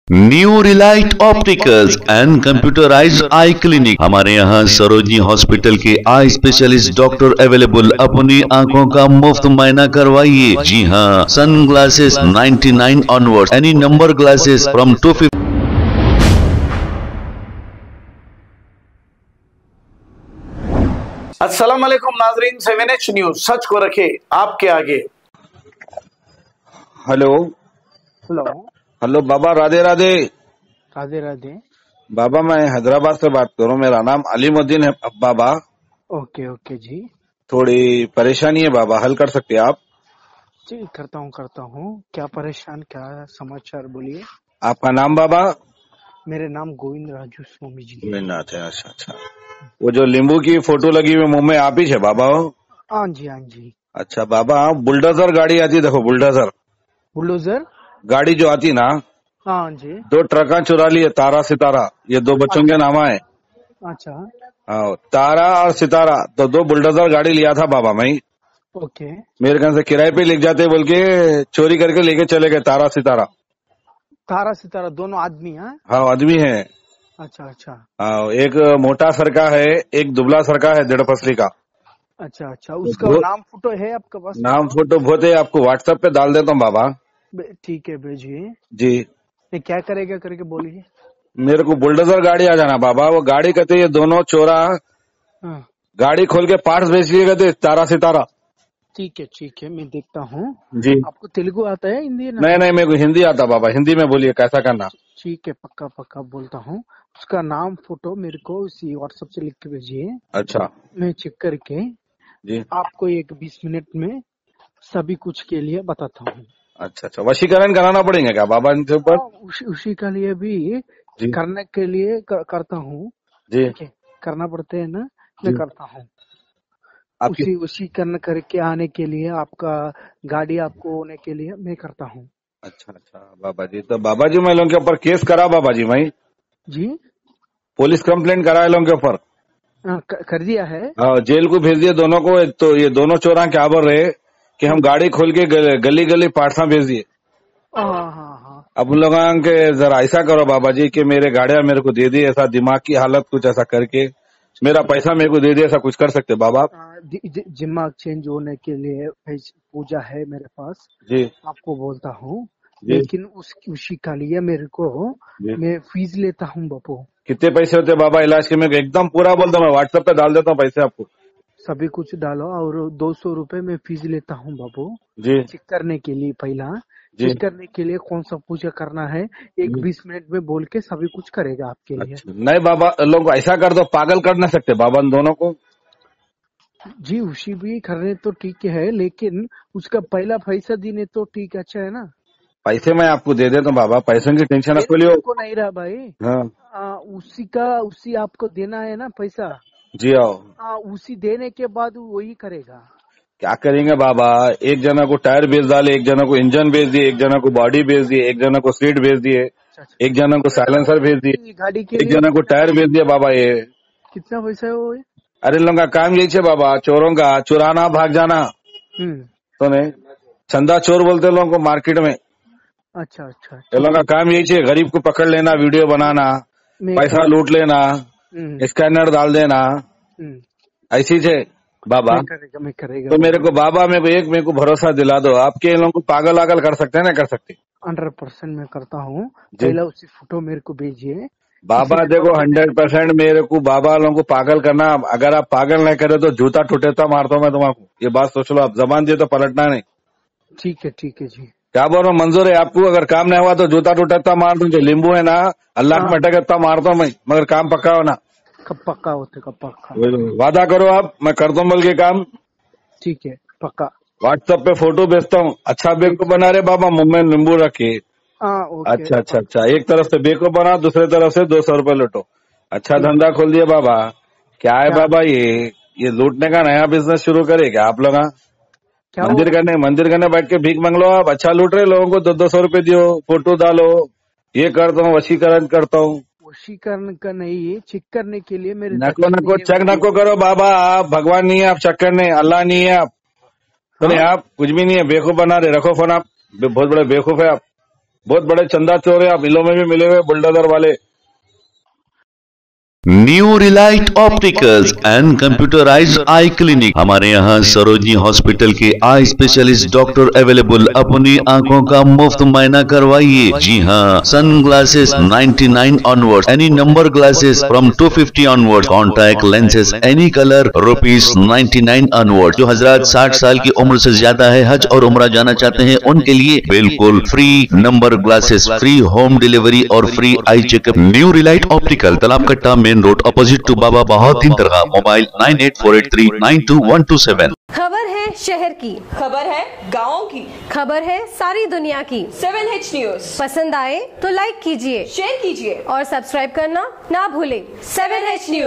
New Relight opticals and computerised I clinic. हमारे यहाँ Sarojini hospital के आई स्पेशलिस्ट डॉक्टर अवेलेबल। अपनी आंखों का मुफ्त मायना करवाइए। जी हाँ, sunglasses 99 onward, any number glasses from 250। अस्सलाम वालेकुम नाजरीन, 7H न्यूज सच को रखे आपके आगे। Hello hello. हेलो बाबा, राधे राधे। राधे राधे। बाबा मैं हैदराबाद से बात कर रहा हूँ, मेरा नाम अलीमुद्दीन है बाबा। ओके ओके जी। थोड़ी परेशानी है बाबा, हल कर सकते हैं आप? जी करता हूँ। क्या परेशान, क्या समाचार, बोलिए। आपका नाम बाबा? मेरे नाम गोविंद राजू स्वामी जी। गोविंदनाथ है। अच्छा अच्छा, वो जो नींबू की फोटो लगी हुई मुंह में, आप ही है बाबा? हाँ जी हाँ जी। अच्छा बाबा, बुलडोजर गाड़ी आती, देखो बुलडोजर बुलडोजर गाड़ी जो आती ना, हाँ जी। 2 ट्रका चुरा लिए, तारा सितारा, ये 2 बच्चों के नाम है। अच्छा। हाँ, तारा और सितारा, तो 2 बुलडोजर गाड़ी लिया था बाबा मैं। ओके। मेरे घर से किराए पे लिख जाते बोल के चोरी करके लेके चले गए तारा सितारा। तारा सितारा दोनों आदमी हैं? हाँ आदमी है। अच्छा अच्छा। हाँ, एक मोटा सरका है, एक दुबला सरका है 1.5 फसली का। अच्छा अच्छा, उसका नाम फोटो है आपके पास? नाम फोटो बहुत है, आपको व्हाट्सएप पे डाल देता हूँ बाबा। ठीक है, भेजिए। जी। ये क्या करेगा करके बोलिए। मेरे को बुलडोजर गाड़ी आ जाना बाबा। वो गाड़ी कहते ये दोनों चोरा हाँ गाड़ी खोल के पार्ट्स बेच लिए कहते तारा सितारा। ठीक है, मैं देखता हूँ। जी। आपको तेलुगु आता है, हिंदी ना? नहीं, मेरे को हिंदी आता बाबा, हिंदी में बोलिए कैसा करना। ठीक है, पक्का पक्का बोलता हूँ। उसका नाम फोटो मेरे को उसी व्हाट्सएप से लिख के भेजिए। अच्छा मैं चेक करके जी। आपको 20 मिनट में सभी कुछ के लिए बताता हूँ। अच्छा, वशीकरण कराना पड़ेगा क्या बाबा इनके ऊपर? उसी का लिए भी जी करने के लिए करता हूँ। जी। ठीक है, करना पड़ते है ना, मैं करता हूँ। आपकी उसी करके आने के लिए, आपका गाड़ी आपको होने के लिए मैं करता हूँ। अच्छा बाबा जी, तो बाबा जी मैं लोगों के ऊपर केस करा बाबा जी, मैं जी। पुलिस कंप्लेंट करा लोगों के ऊपर। कर दिया है। हाँ, जेल को भेज दिया दोनों को। तो ये दोनों चोरा क्या बोल रहे कि हम गाड़ी खोल के गली गली पार्ट्स भेज दिए। हाँ। अब उन लोगों के जरा ऐसा करो बाबा जी कि मेरे गाड़ियां मेरे को दे दी, ऐसा दिमाग की हालत कुछ ऐसा करके मेरा पैसा मेरे को दे दिया, ऐसा कुछ कर सकते बाबा आप? दिमाग चेंज होने के लिए पूजा है मेरे पास, जी आपको बोलता हूँ। जी लेकिन उसी का लिए मेरे को जी। मैं फीस लेता हूँ बापू। कितने पैसे होते बाबा इलाज के? मैं एकदम पूरा बोलता हूँ, मैं व्हाट्सएप पे डाल देता हूँ पैसे आपको। सभी कुछ डालो, और 200 रुपए में फीस लेता हूँ बाबू। जी चेक करने के लिए, पहला जी चेक करने के लिए कौन सा पूजा करना है, 20 मिनट में बोल के सभी कुछ करेगा आपके लिए। अच्छा, नहीं बाबा, लोगों को ऐसा कर दो, पागल कर नहीं सकते बाबा इन दोनों को। जी, उसी भी करने तो ठीक है, लेकिन उसका पहला पैसा देने तो ठीक, अच्छा है ना? पैसे मैं आपको दे देता हूँ बाबा, पैसों की टेंशन आपको लियो। को नहीं रहा भाई। हाँ उसी आपको देना है ना पैसा। जी आओ। उसी देने के बाद वही करेगा। क्या करेंगे बाबा, एक जना को टायर बेच डाले, एक जना को इंजन बेच दिए, एक जना को बॉडी बेच दिए, एक जना को सीट बेच दिए, एक जना को साइलेंसर बेच दिए, गाड़ी के एक जना को टायर बेच दिया बाबा। ये कितना पैसा है वो? अरे लोगों का काम यही है बाबा, चोरों का चुराना, भाग जाना। तो नहीं, चंदा चोर बोलते लोगों को मार्केट में। अच्छा। ये लोगों का काम यही है, गरीब को पकड़ लेना, वीडियो बनाना, पैसा लूट लेना, स्कैनर डाल देना, ऐसी है बाबा। मैं करेगा तो मेरे को बाबा, मेरे को भरोसा दिला दो, आपके लोगों को पागल आगल कर सकते हैं ना? कर सकते 100% मैं करता हूँ। पहला उसी फोटो मेरे को भेजिए बाबा। देखो 100% मेरे को बाबा लोगों को पागल करना। अगर आप पागल नहीं करे तो जूता टूटेता मारता हूँ मैं तुम्हारा। ये बात सोच लो आप, जबान दिए तो पलटना नहीं। ठीक है जी। क्या बोल रहा हूँ, मंजूर है आपको? अगर काम नहीं हुआ तो जूता टूटेता मार दूं, जो लींबू है ना अल्लाह को मटकता मारता हूँ मैं, मगर काम पक्का हो ना। कब पक्का होते, कब पक्का? वादा करो आप, मैं कर दूं बोल के काम। ठीक है, पक्का। व्हाट्सएप पे फोटो भेजता हूँ। अच्छा बेग को बना रहे बाबा, मुंह में नींबू रखे। अच्छा, एक तरफ से बेको बना, दूसरे तरफ से 200 रुपए लूटो। अच्छा धंधा खोल दिया बाबा। क्या है बाबा, ये लूटने का नया बिजनेस शुरू करे क्या आप लोग? मंदिर करने बैठ के भीख मांग लो आप। अच्छा लूट रहे लोगों को, 200 रुपए दियो, फोटो डालो, ये करता हूँ, वशीकरण करता हूँ। वशीकरण का नहीं, चेक करने के लिए मेरे नको चेक नको करो बाबा। आप भगवान नहीं है, आप चेक करने, अल्लाह नहीं है आप। तो नहीं, आप कुछ भी नहीं है, बेवकूफ बना रहे। रखो फोन आप, बहुत बड़े बेवकूफ है आप। बहुत बड़े चंदा चोर है आप, इलो में भी मिले हुए बुलडोजर वाले। New Relight opticals and computerised I clinic. हमारे यहाँ सरोजनी हॉस्पिटल के आई स्पेशलिस्ट डॉक्टर अवेलेबल। अपनी आंखों का मुफ्त मुआयना करवाइए। जी हाँ, sunglasses 99 onward, any number glasses from 250 onward, contact lenses any colour ₹99 onward. जो हजरात 60 साल की उम्र से ज्यादा है, हज और उम्रा जाना चाहते हैं, उनके लिए बिल्कुल free number glasses, free home delivery और free eye checkup. New relight optical, Talab Katta, main road, opposite to Baba Bahauddin दरगाह। मोबाइल 9848392127। खबर है शहर की, खबर है गाँव की, खबर है सारी दुनिया की। 7H न्यूज पसंद आए तो लाइक कीजिए, शेयर कीजिए और सब्सक्राइब करना ना भूलें। 7H news.